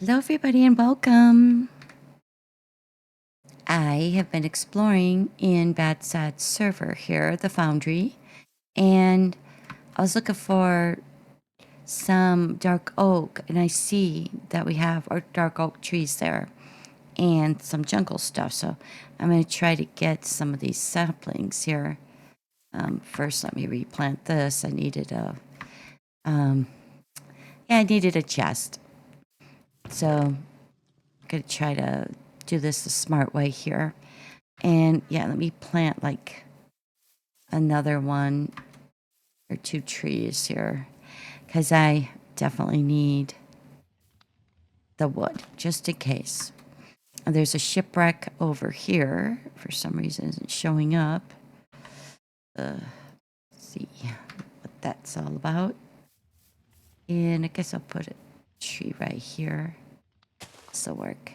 Hello, everybody, and welcome. I have been exploring in Bad Sad server here, the Foundry, and I was looking for some dark oak, and I see that we have our dark oak trees there and some jungle stuff. So I'm going to try to get some of these saplings here. First, let me replant this. I needed a chest. So I'm going to try to do this the smart way here. And yeah, let me plant like another one or two trees here because I definitely need the wood just in case. There's a shipwreck over here. For some reason, isn't showing up. Let's see what that's all about. And I guess I'll put a tree right here. This'll work.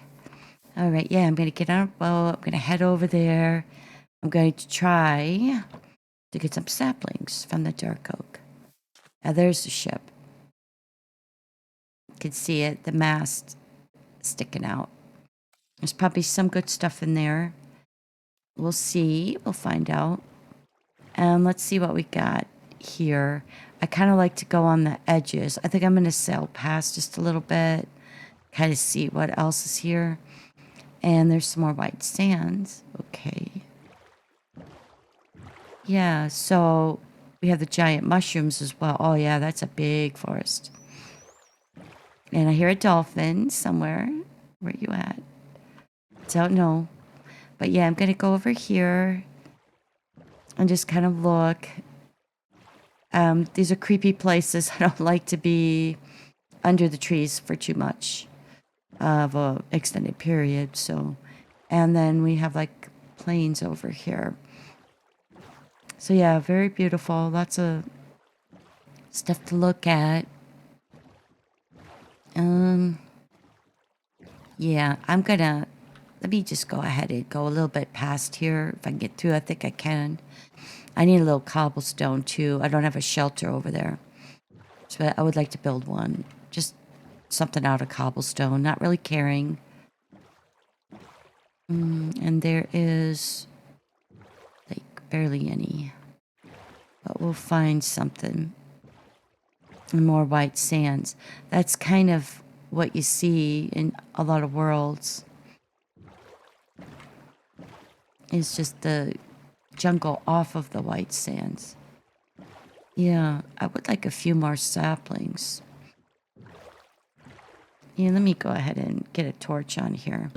All right, yeah, I'm going to get on a boat. I'm going to head over there. I'm going to try to get some saplings from the dark oak. Now there's the ship. You can see it, the mast sticking out. There's probably some good stuff in there. We'll see. We'll find out. And let's see what we got here. I kind of like to go on the edges. I think I'm going to sail past just a little bit, kind of see what else is here. And there's some more white sands. Okay. Yeah, so we have the giant mushrooms as well. Oh, yeah, that's a big forest. And I hear a dolphin somewhere. Where you at? Don't know. But yeah, I'm going to go over here and just kind of look. These are creepy places. I don't like to be under the trees for too much of a extended period. So, and then we have like plains over here. So yeah, very beautiful. Lots of stuff to look at. Yeah, let me just go ahead and go a little bit past here. If I can get through, I think I can. I need a little cobblestone too. I don't have a shelter over there. So I would like to build one. Just something out of cobblestone, not really caring. And there is like barely any. But we'll find something. And more white sands. That's kind of what you see in a lot of worlds. It's just the jungle off of the white sands. Yeah, I would like a few more saplings. Yeah, let me go ahead and get a torch on here.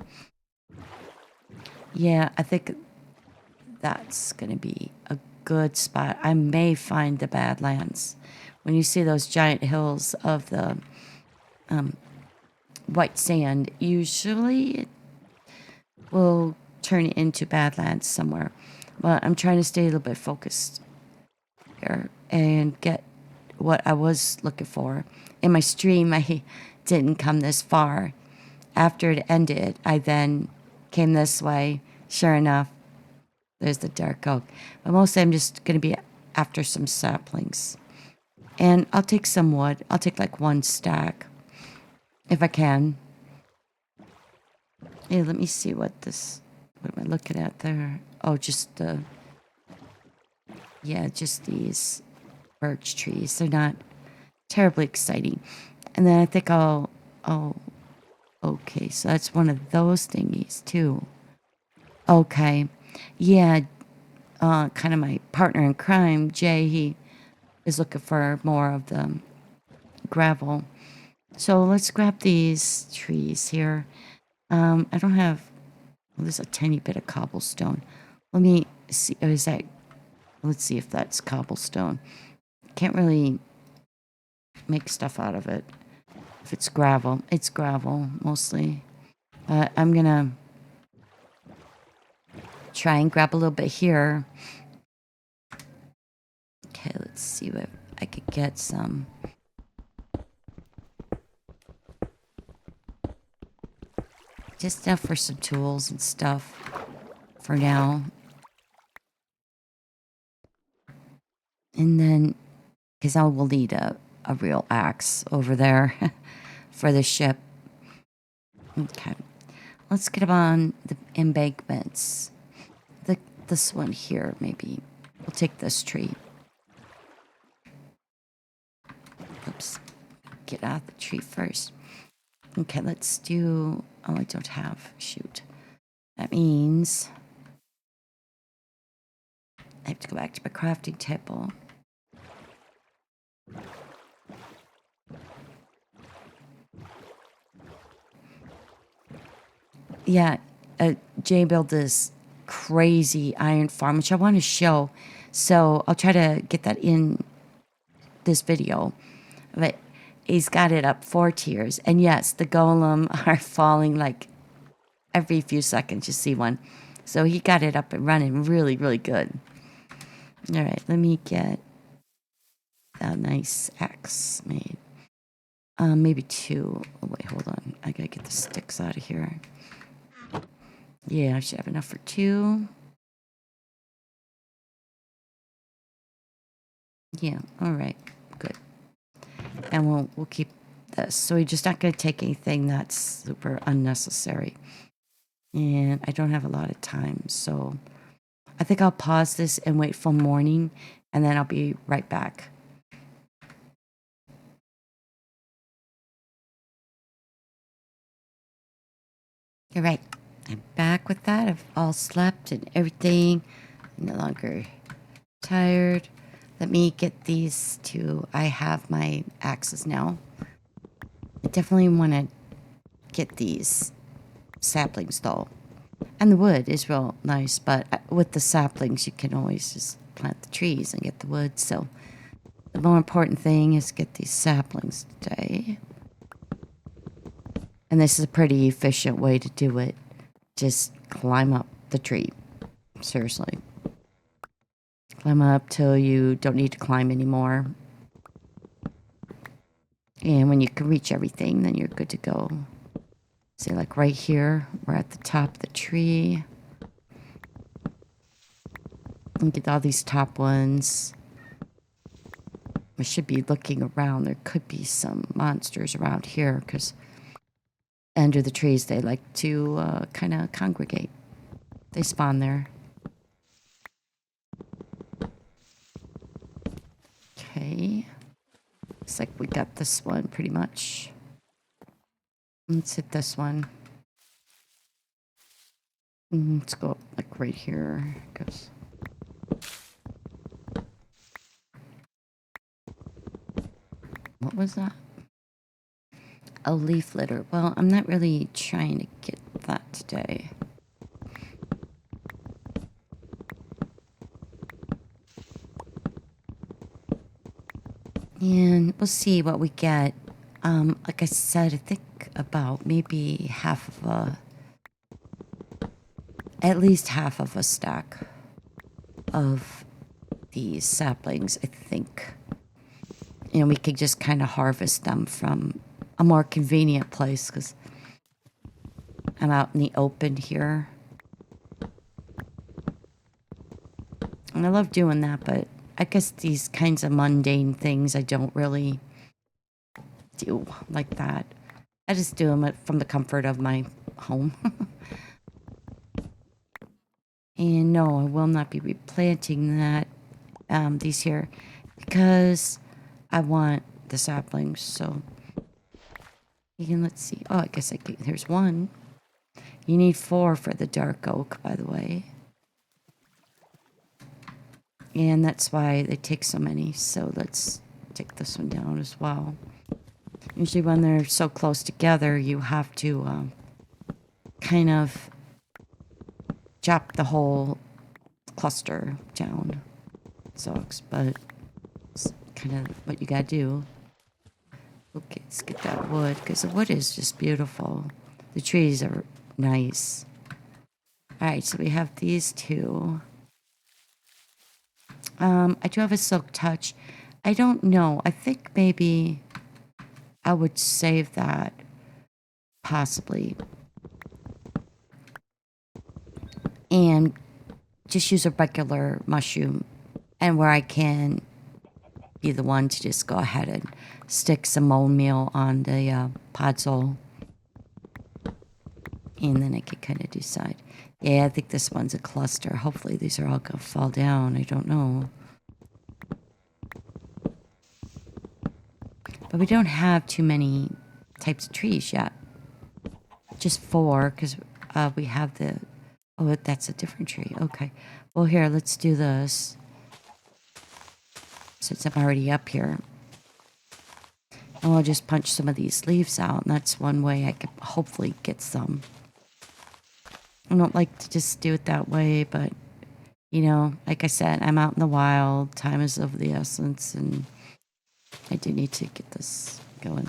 Yeah, I think that's going to be a good spot. I may find the Badlands. When you see those giant hills of the white sand, usually it will turn into Badlands somewhere. But I'm trying to stay a little bit focused here and get what I was looking for. In my stream, I didn't come this far. After it ended, I then came this way. Sure enough, there's the dark oak. But mostly I'm just going to be after some saplings. And I'll take some wood. I'll take like one stack if I can. Yeah, let me see what am I looking at there? Oh, just just these birch trees. They're not terribly exciting. And then I think okay, so that's one of those thingies too. Okay. Yeah, kind of my partner in crime, Jay, he is looking for more of the gravel. So let's grab these trees here. I don't have, well, there's a tiny bit of cobblestone. Let me see, let's see if that's cobblestone. Can't really make stuff out of it. If it's gravel mostly. I'm gonna try and grab a little bit here. Okay, let's see what I could get some. Just enough for some tools and stuff for now. And then, because I will need a real axe over there for the ship. Okay. Let's get them on the embankments. This one here, maybe. We'll take this tree. Oops. Get out of the tree first. Okay, let's do... Oh, I don't have... Shoot. That means... I have to go back to my crafting table. Yeah, Jay built this crazy iron farm, which I want to show. So I'll try to get that in this video. But he's got it up 4 tiers. And yes, the golem are falling like every few seconds. You see one. So he got it up and running really, really good. All right, let me get a nice axe made. Maybe 2. Oh, wait, hold on. I gotta get the sticks out of here. Yeah, I should have enough for 2. Yeah, all right, good. And we'll keep this. So we're just not gonna take anything that's super unnecessary. And I don't have a lot of time, so I think I'll pause this and wait for morning, and then I'll be right back. All right, I'm back with that. I've all slept and everything. I'm no longer tired. Let me get these 2. I have my axes now. I definitely want to get these saplings though. And the wood is real nice, but with the saplings you can always just plant the trees and get the wood. So the more important thing is get these saplings today. And this is a pretty efficient way to do it. Just climb up the tree. Seriously. Climb up till you don't need to climb anymore. And when you can reach everything, then you're good to go. See, like right here, we're at the top of the tree. Look at all these top ones. We should be looking around. There could be some monsters around here because under the trees they like to kind of congregate. They spawn there. Okay. Looks like we got this one pretty much. Let's hit this one. Let's go up like right here. Goes. What was that? A leaf litter. Well, I'm not really trying to get that today. And we'll see what we get. Like I said, I think about maybe at least half of a stack of these saplings, I think. And we could just kind of harvest them from a more convenient place because I'm out in the open here. And I love doing that, but I guess these kinds of mundane things I don't really do like that. I just do them from the comfort of my home. And no, I will not be replanting these here because I want the saplings. So, again, let's see. Oh, I guess there's 1. You need 4 for the dark oak, by the way. And that's why they take so many. So let's take this one down as well. Usually when they're so close together, you have to kind of chop the whole cluster down. Sucks, but it's kind of what you gotta do. Okay, let's get that wood, because the wood is just beautiful. The trees are nice. Alright, so we have these 2. I do have a silk touch. I don't know. I think maybe I would save that. Possibly. And just use a regular mushroom. And where I can be the one to just go ahead and stick some mold meal on the podzol. And then I could kind of decide. Yeah, I think this one's a cluster. Hopefully these are all going to fall down. I don't know. But we don't have too many types of trees yet. Just 4, because we have the... Oh, that's a different tree. Okay. Well, here, let's do this. Since I'm already up here. And I'll just punch some of these leaves out. And that's one way I could hopefully get some. I don't like to just do it that way, but... You know, like I said, I'm out in the wild. Time is of the essence, and I do need to get this going.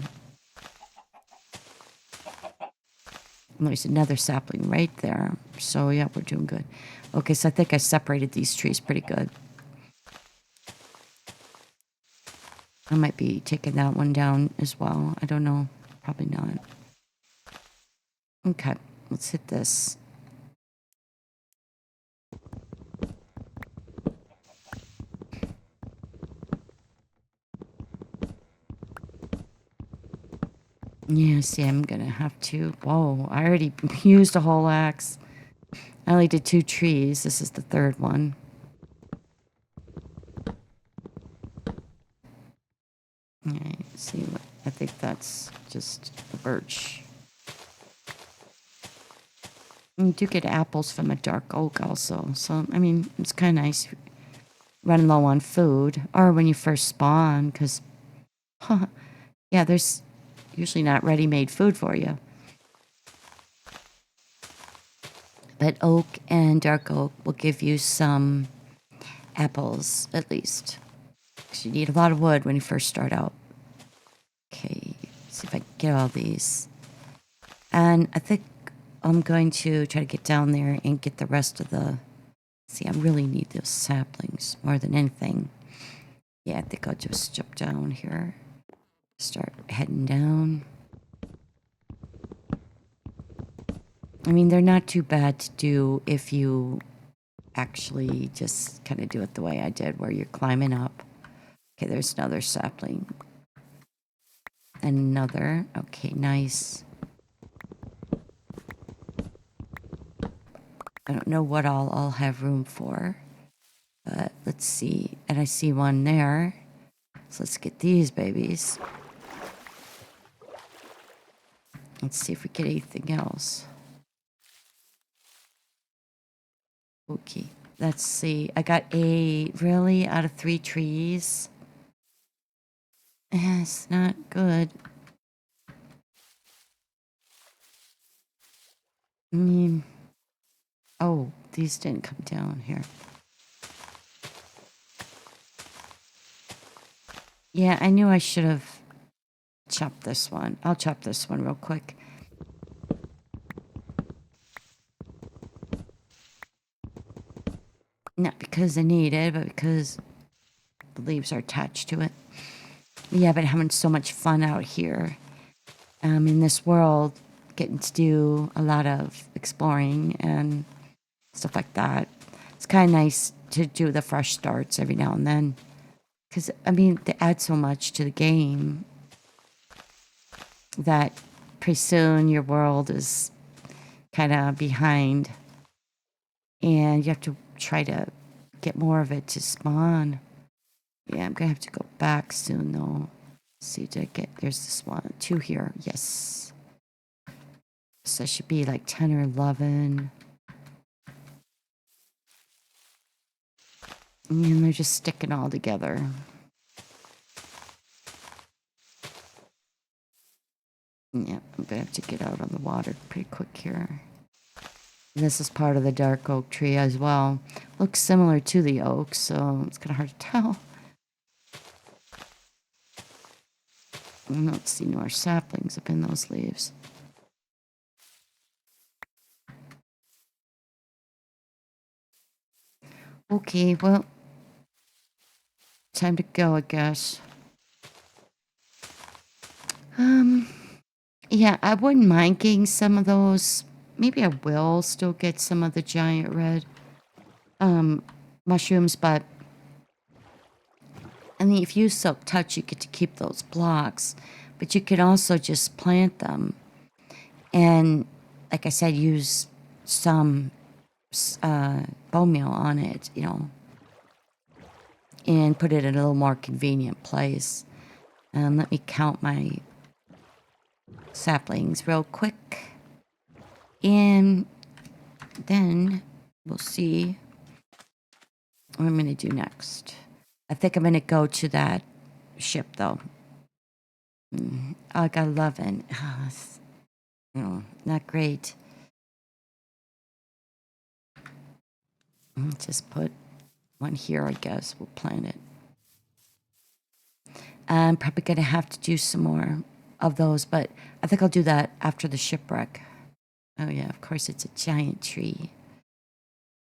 And there's another sapling right there. So, yeah, we're doing good. Okay, so I think I separated these trees pretty good. I might be taking that one down as well. I don't know. Probably not. Okay, let's hit this. Yeah, see, I'm going to have to... Whoa, I already used a whole axe. I only did 2 trees. This is the 3rd one. Alright, see, I think that's just a birch. You do get apples from a dark oak also. So, I mean, it's kind of nice running low on food. Or when you first spawn, because, yeah, there's usually not ready-made food for you. But oak and dark oak will give you some apples, at least. Because you need a lot of wood when you first start out. Okay, see if I can get all these. And I think I'm going to try to get down there and get the rest of the... See, I really need those saplings more than anything. Yeah, I think I'll just jump down here. Start heading down. I mean, they're not too bad to do if you actually just kind of do it the way I did, where you're climbing up. Okay, there's another sapling. Another. Okay, nice. I don't know what all I'll have room for. But let's see. And I see one there. So let's get these babies. Let's see if we get anything else. Okay, let's see. I got a really out of 3 trees. It's not good. I mean, oh, these didn't come down here. Yeah, I knew I should have chopped this one. I'll chop this one real quick. Not because I need it, but because the leaves are attached to it. Yeah, but having so much fun out here. In this world, getting to do a lot of exploring and stuff like that. It's kind of nice to do the fresh starts every now and then. Because, I mean, they add so much to the game that pretty soon your world is kind of behind. And you have to try to get more of it to spawn. Yeah, I'm going to have to go back soon, though. Let's see, did I get... There's this one. 2 here. Yes. So it should be like 10 or 11. And they're just sticking all together. Yeah, I'm going to have to get out on the water pretty quick here. And this is part of the dark oak tree as well. Looks similar to the oak, so it's kind of hard to tell. I don't see no more saplings up in those leaves. Okay, well, time to go, I guess. Yeah, I wouldn't mind getting some of those. Maybe I will still get some of the giant red mushrooms, but I mean, if you silk touch, you get to keep those blocks, but you could also just plant them. And like I said, use some bone meal on it, you know, and put it in a little more convenient place. And let me count my saplings real quick. And then we'll see what I'm going to do next. I think I'm going to go to that ship, though. I got 11. No, not great. Just put one here, I guess. We'll plant it. I'm probably going to have to do some more of those, but I think I'll do that after the shipwreck. Oh, yeah, of course, it's a giant tree.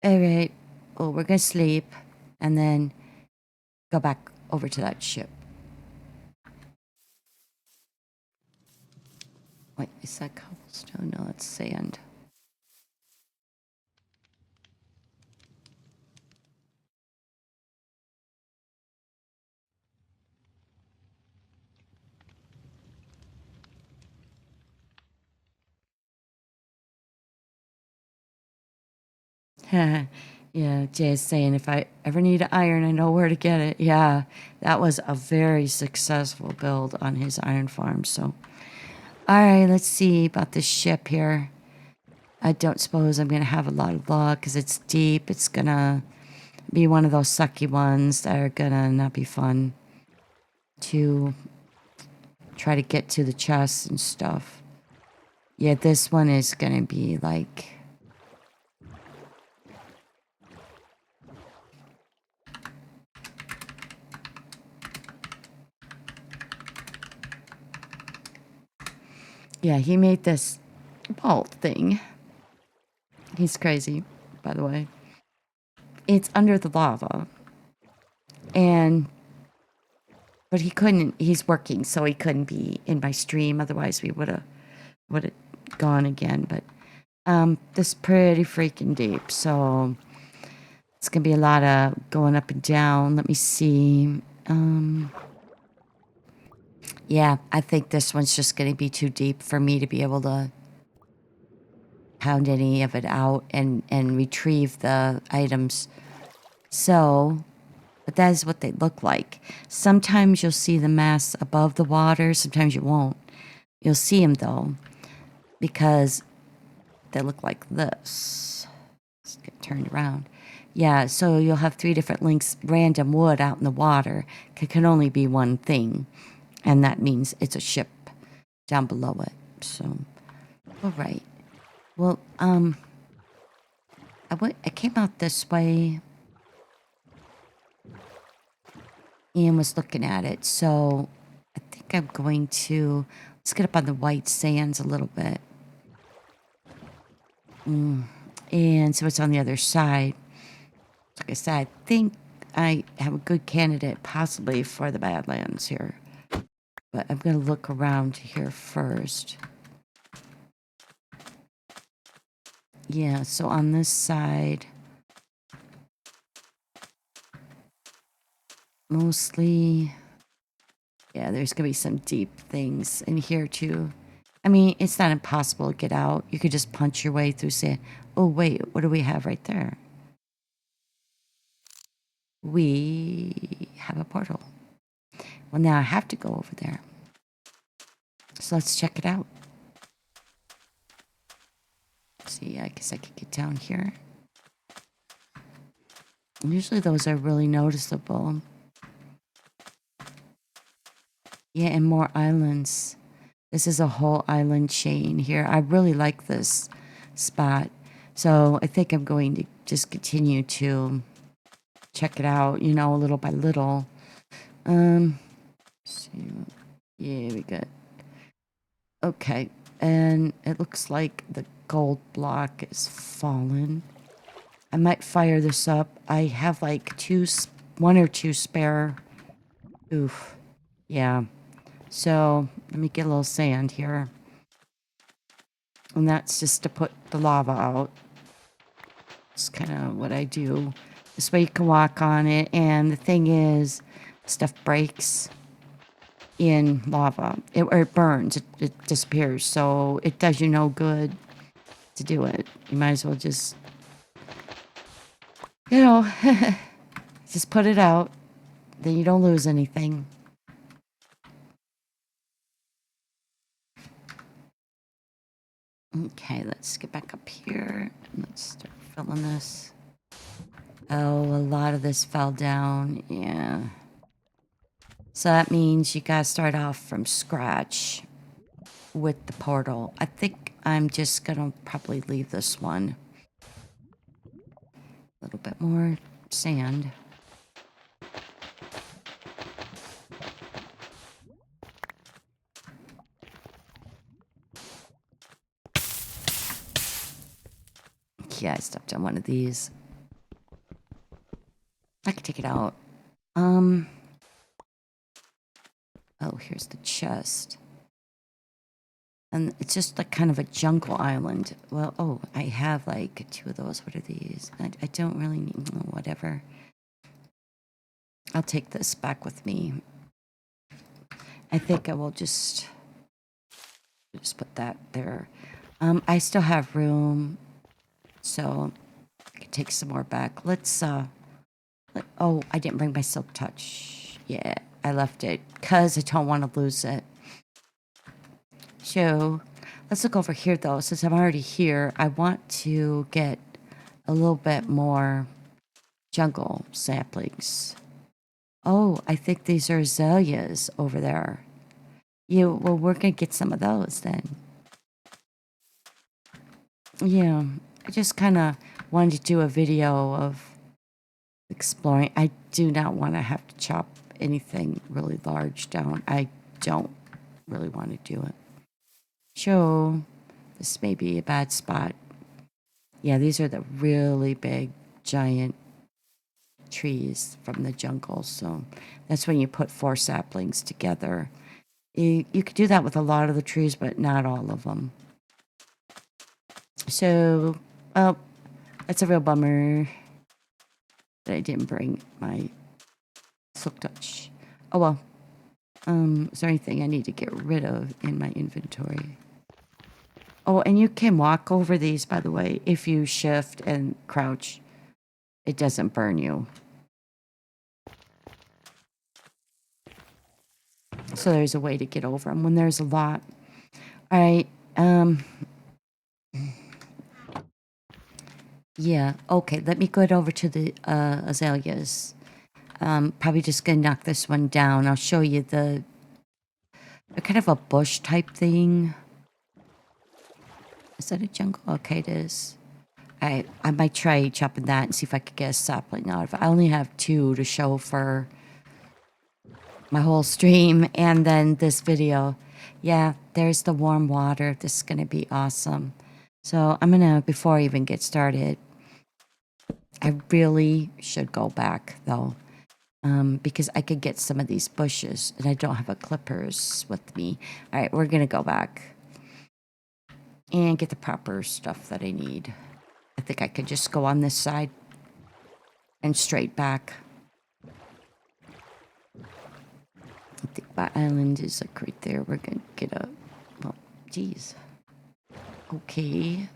All right. Well, we're going to sleep and then go back over to that ship. Wait, is that cobblestone? No, it's sand. Yeah, Jay's saying if I ever need iron, I know where to get it. Yeah, that was a very successful build on his iron farm. So, all right, let's see about this ship here. I don't suppose I'm going to have a lot of luck because it's deep. It's going to be one of those sucky ones that are going to not be fun to try to get to the chests and stuff. Yeah, this one is going to be like... Yeah, he made this vault thing. He's crazy, by the way. It's under the lava. But he couldn't, he's working, so he couldn't be in my stream. Otherwise, we would have gone again. But this is pretty freaking deep, so it's going to be a lot of going up and down. Let me see. Yeah, I think this one's just going to be too deep for me to be able to pound any of it out and retrieve the items. So, but that is what they look like. Sometimes you'll see the mass above the water, sometimes you won't. You'll see them though, because they look like this. Let's get turned around. Yeah, so you'll have 3 different links, random wood out in the water. It can only be one thing, and that means it's a ship down below it. So, all right. Well, I came out this way and was looking at it. So I think I'm going to, let's get up on the white sands a little bit. And so it's on the other side. Like I said, I think I have a good candidate possibly for the Badlands here. But I'm going to look around here first. Yeah, so on this side, mostly, yeah, there's going to be some deep things in here too. I mean, it's not impossible to get out. You could just punch your way through sand. Oh, wait, what do we have right there? We have a portal. Well, now I have to go over there. So let's check it out. See, I guess I could get down here. Usually those are really noticeable. Yeah, and more islands. This is a whole island chain here. I really like this spot. So I think I'm going to just continue to check it out, you know, little by little. Let's see. Yeah, we got... Okay, and it looks like the gold block is fallen. I might fire this up. I have like 1 or 2 spare. Oof. Yeah. So let me get a little sand here. And that's just to put the lava out. It's kind of what I do. This way you can walk on it. And the thing is, stuff breaks in lava. Or it burns. It disappears. So it does you no good to do it. You might as well just, you know, just put it out. Then you don't lose anything. Okay, let's get back up here. Let's start filling this. Oh, a lot of this fell down. Yeah. So that means you gotta start off from scratch with the portal. I think I'm just gonna probably leave this one. A little bit more sand. Yeah, I stepped on one of these. I can take it out. Oh, here's the chest. And it's just like kind of a jungle island. Well, oh, I have like 2 of those. What are these? I don't really need, whatever. I'll take this back with me. I think I will just put that there. I still have room, so I can take some more back. Let's, oh, I didn't bring my silk touch. Yeah, I left it because I don't want to lose it. So let's look over here though. Since I'm already here, I want to get a little bit more jungle saplings. Oh, I think these are azaleas over there. Well, we're gonna get some of those then. Yeah, I just kind of wanted to do a video of exploring. I do not want to have to chop anything really large down. I don't really want to do it. So this may be a bad spot. Yeah, these are the really big, giant trees from the jungle. So that's when you put 4 saplings together. You could do that with a lot of the trees, but not all of them. So, oh, that's a real bummer that I didn't bring my silk touch. Oh well. Is there anything I need to get rid of in my inventory? Oh, and you can walk over these, by the way, if you shift and crouch. It doesn't burn you. So there's a way to get over them when there's a lot. All right. Yeah. Okay. Let me go over to the azaleas. Probably just gonna knock this one down. I'll show you the kind of a bush type thing. Is that a jungle? Okay, it is. I might try chopping that and see if I could get a sapling out of it. I only have 2 to show for my whole stream and then this video. Yeah, there's the warm water. This is gonna be awesome. So I'm gonna, before I even get started, I really should go back though. Because I could get some of these bushes and I don't have a clippers with me. All right, we're gonna go back and get the proper stuff that I need. I think I could just go on this side and straight back. I think my island is like right there. We're gonna get a, well, geez. Okay.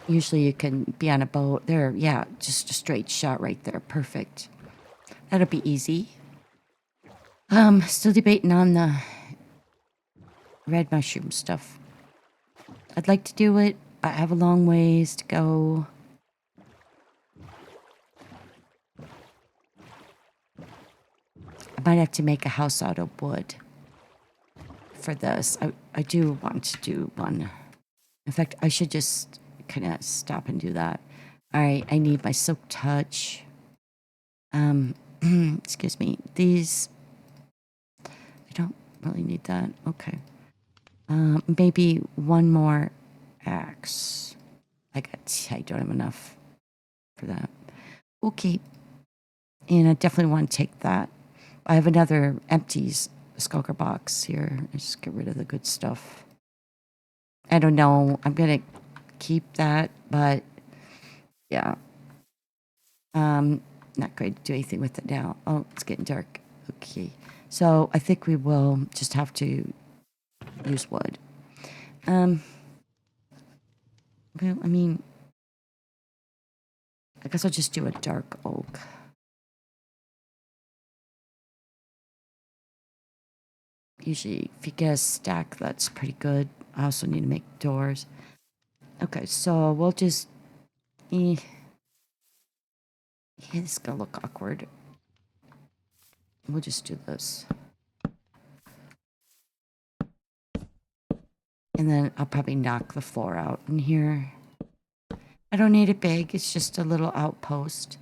Usually you can be on a boat there. Yeah, just a straight shot right there. Perfect. That'll be easy. Still debating on the red mushroom stuff. I'd like to do it, but I have a long ways to go. I might have to make a house out of wood for this. I do want to do one. In fact, I should just kind of stop and do that. All right, I need my silk touch. Excuse me. These, I don't really need that. Okay. Maybe one more axe. I don't have enough for that. Okay. And I definitely want to take that. I have another empty skulker box here. I just get rid of the good stuff. I don't know. I'm going to keep that, but yeah. Not going to do anything with it now. Oh, it's getting dark. Okay. So I think we will just have to use wood. Well, I mean, I guess I'll just do a dark oak. Usually, if you get a stack, that's pretty good. I also need to make doors. Okay, so we'll just... Eh, yeah, this is gonna look awkward. We'll just do this. And then I'll probably knock the floor out in here. I don't need it big. It's just a little outpost.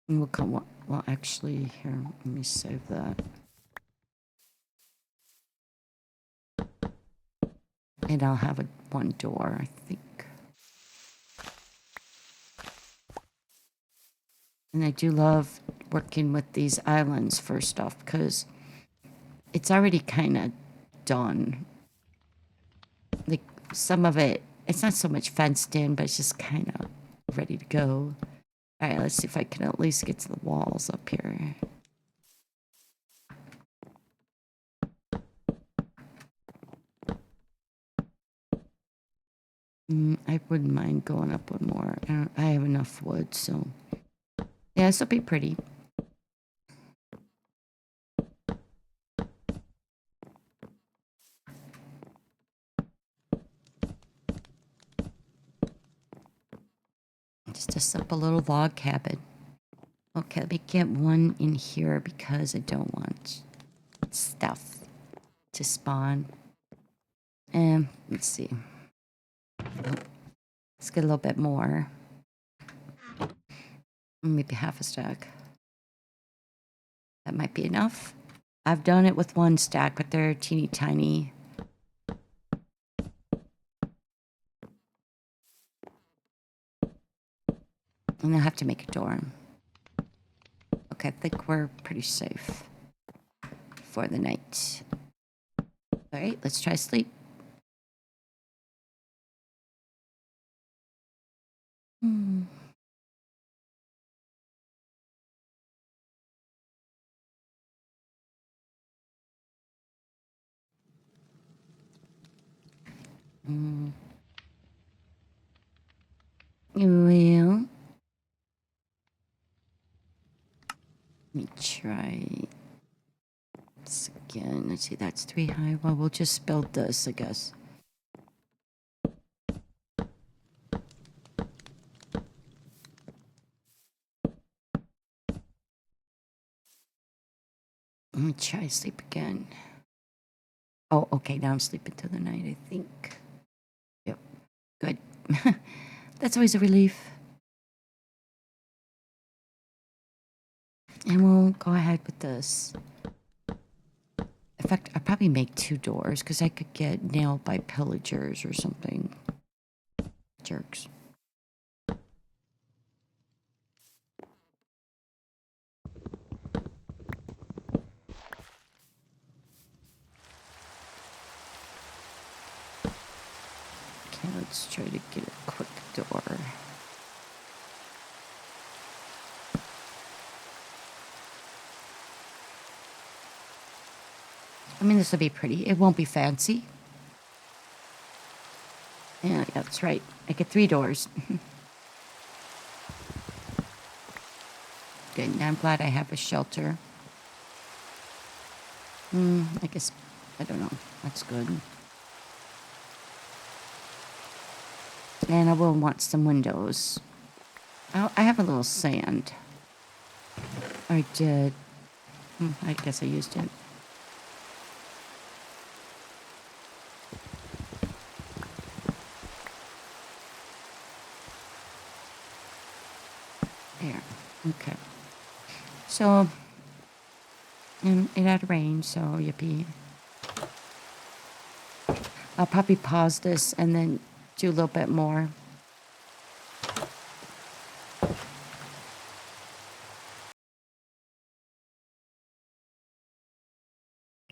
And we'll come... Well, actually, here, let me save that. And I'll have one door, I think. And I do love working with these islands for stuff because it's already kind of done. Like some of it, it's not so much fenced in, but it's just kind of ready to go. All right, let's see if I can at least get to the walls up here. I wouldn't mind going up one more. I have enough wood, so yeah, this will be pretty. Just a simple little log cabin. Okay, let me get one in here because I don't want stuff to spawn. And let's see. Let's get a little bit more. Maybe half a stack. That might be enough. I've done it with one stack, but they're teeny tiny. And I'll have to make a door. Okay, I think we're pretty safe for the night. All right, let's try sleep. Well, let me try this again. Let's see, that's 3 high. Well, we'll just build this, I guess. Let me try sleep again. Oh, okay, now I'm sleeping through the night, I think. Yep, good. That's always a relief. And we'll go ahead with this. In fact, I'll probably make 2 doors because I could get nailed by pillagers or something. Jerks. Okay, let's try to get a quick door. I mean, this will be pretty. It won't be fancy. Yeah, that's right. I get 3 doors. Good. Now I'm glad I have a shelter. I guess, I don't know. That's good. And I will want some windows. I have a little sand. I did. I guess I used it. There. Okay. So, it had rain, so yippee. I'll probably pause this and then do a little bit more.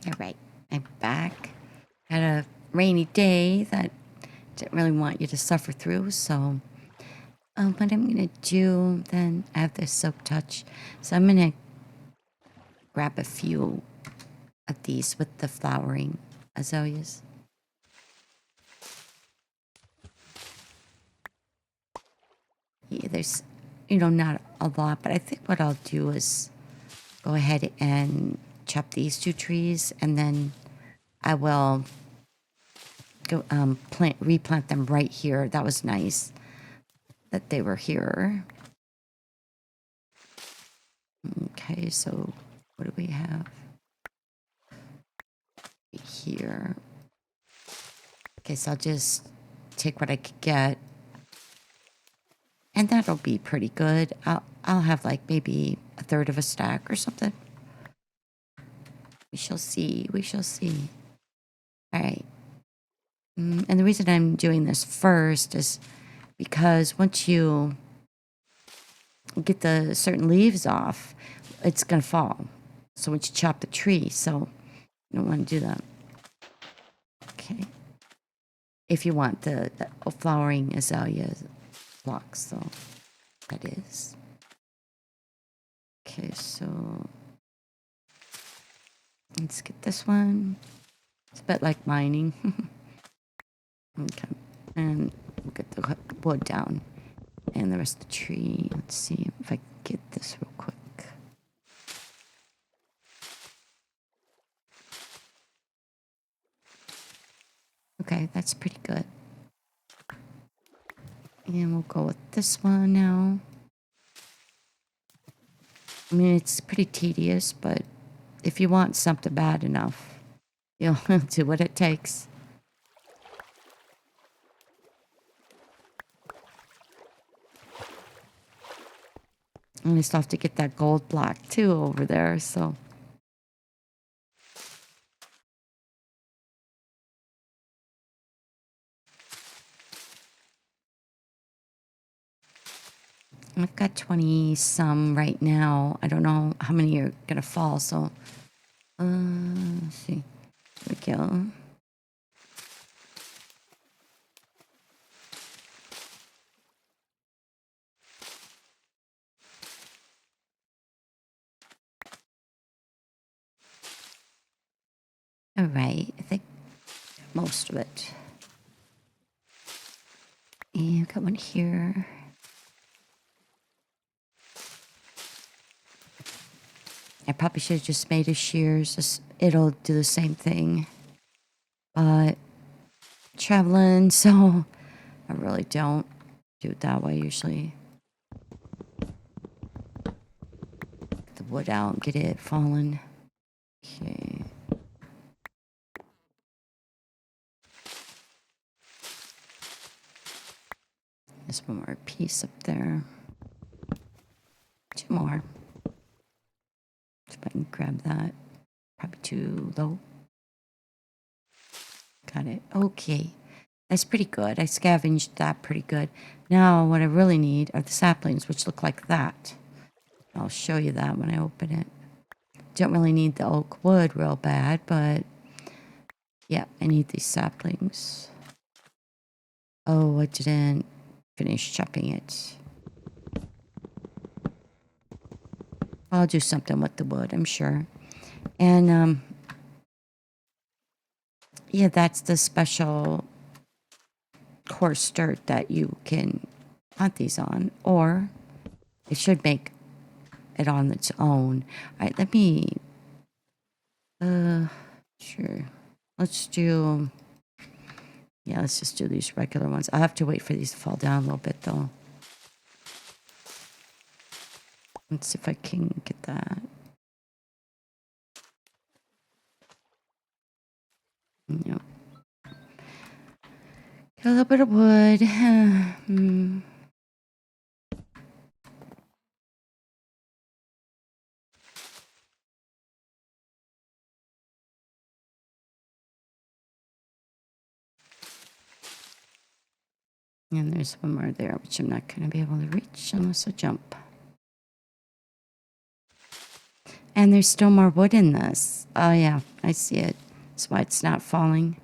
All right, I'm back. Had a rainy day that didn't really want you to suffer through, so what I'm gonna do then, I have this silk touch, so I'm gonna grab a few of these with the flowering azaleas. there's, not a lot, but I think what I'll do is go ahead and chop these two trees, and then I will go replant them right here. That was nice that they were here. Okay, so what do we have here? Okay, so I'll just take what I could get, and that'll be pretty good. I'll have like maybe a third of a stack or something. We shall see. We shall see. All right. And the reason I'm doing this first is because once you get the certain leaves off, it's going to fall. So once you chop the tree, so you don't want to do that. Okay. If you want the flowering azalea blocks, so that is. Okay, so let's get this one. It's a bit like mining. Okay, and we'll get the wood down and the rest of the tree. Let's see if I can get this real quick. Okay, that's pretty good. And we'll go with this one now. I mean, it's pretty tedious, but if you want something bad enough, you'll do what it takes. And I still have to get that gold block too over there, so. I've got 20 some right now. I don't know how many are gonna fall, so let's see. There we go. All right, I think most of it. And I've got one here. I probably should have just made a shears. It'll do the same thing. But traveling, so I really don't do it that way usually. Get the wood out, get it fallen. Okay. There's one more piece up there. Two more. See if I can grab that. Probably too low. Got it. Okay. That's pretty good. I scavenged that pretty good. Now what I really need are the saplings, which look like that. I'll show you that when I open it. Don't really need the oak wood real bad, but yeah, I need these saplings. Oh, I didn't finish chopping it. I'll do something with the wood, I'm sure. And yeah, that's the special coarse dirt that you can plant these on, or it should make it on its own. All right, let me, sure. Let's do, yeah, let's just do these regular ones. I'll have to wait for these to fall down a little bit though. Let's see if I can get that. Yep. Get a little bit of wood. And there's one more there, which I'm not going to be able to reach unless I jump. And there's still more wood in this. Oh, yeah, I see it. That's why it's not falling.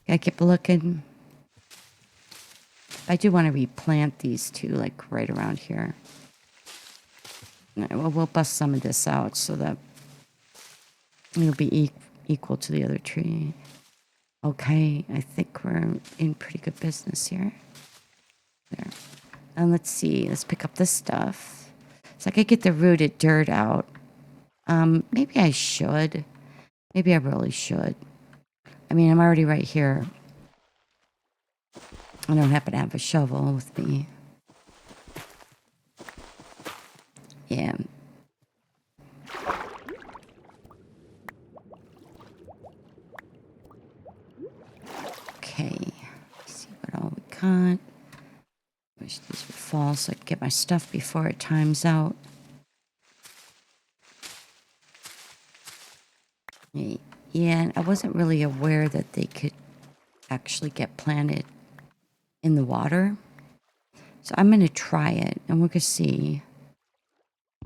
Gotta keep looking. I do want to replant these two, like right around here. Well, we'll bust some of this out so that it'll be equal to the other tree. Okay, I think we're in pretty good business here. There. And let's see. Let's pick up this stuff. So I could get the rooted dirt out. Maybe I should. Maybe I really should. I mean, I'm already right here. I don't happen to have a shovel with me. Yeah. Okay. Let's see what all we got. Wish these would fall so I can get my stuff before it times out. Yeah, and I wasn't really aware that they could actually get planted in the water. So I'm going to try it and we're going to see.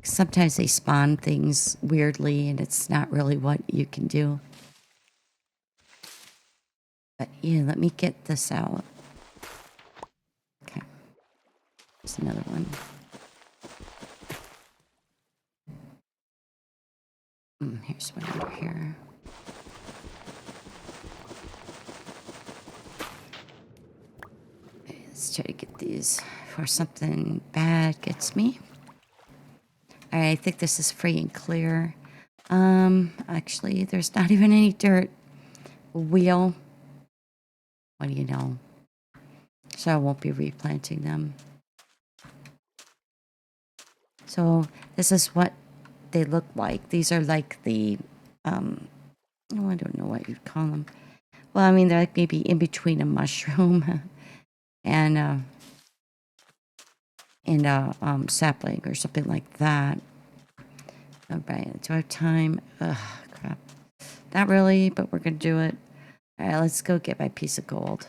Sometimes they spawn things weirdly and it's not really what you can do. But yeah, let me get this out. Okay. There's another one. Here's one over here. Let's try to get these before something bad gets me. All right, I think this is free and clear. Actually, there's not even any dirt. Wheel. What do you know? So I won't be replanting them. So this is what they look like. These are like the, oh, I don't know what you'd call them. Well, I mean, they're like maybe in between a mushroom and sapling or something like that. All right, do I have time? Ugh, crap. Not really, but we're going to do it. All right, let's go get my piece of gold.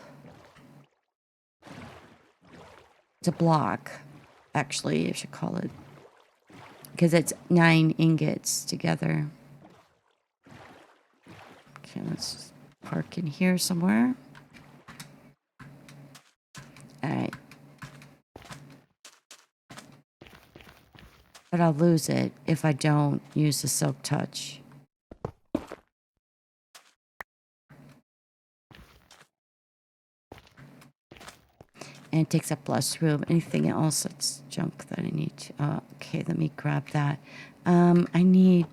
It's a block, actually, I should call it. Because it's 9 ingots together. Okay, let's park in here somewhere. All right. But I'll lose it if I don't use the silk touch. And it takes up less room. Anything else that's junk that I need to... okay, let me grab that. I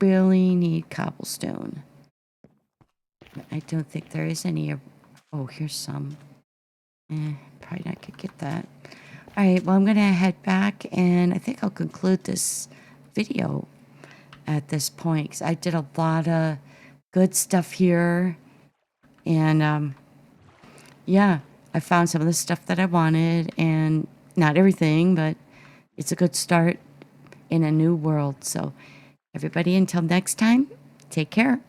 really need cobblestone. I don't think there is any... oh, here's some. Probably not gonna get that. All right, well, I'm going to head back, and I think I'll conclude this video at this point, because I did a lot of good stuff here. And, yeah, I found some of the stuff that I wanted, and not everything, but it's a good start in a new world. So, everybody, until next time, take care.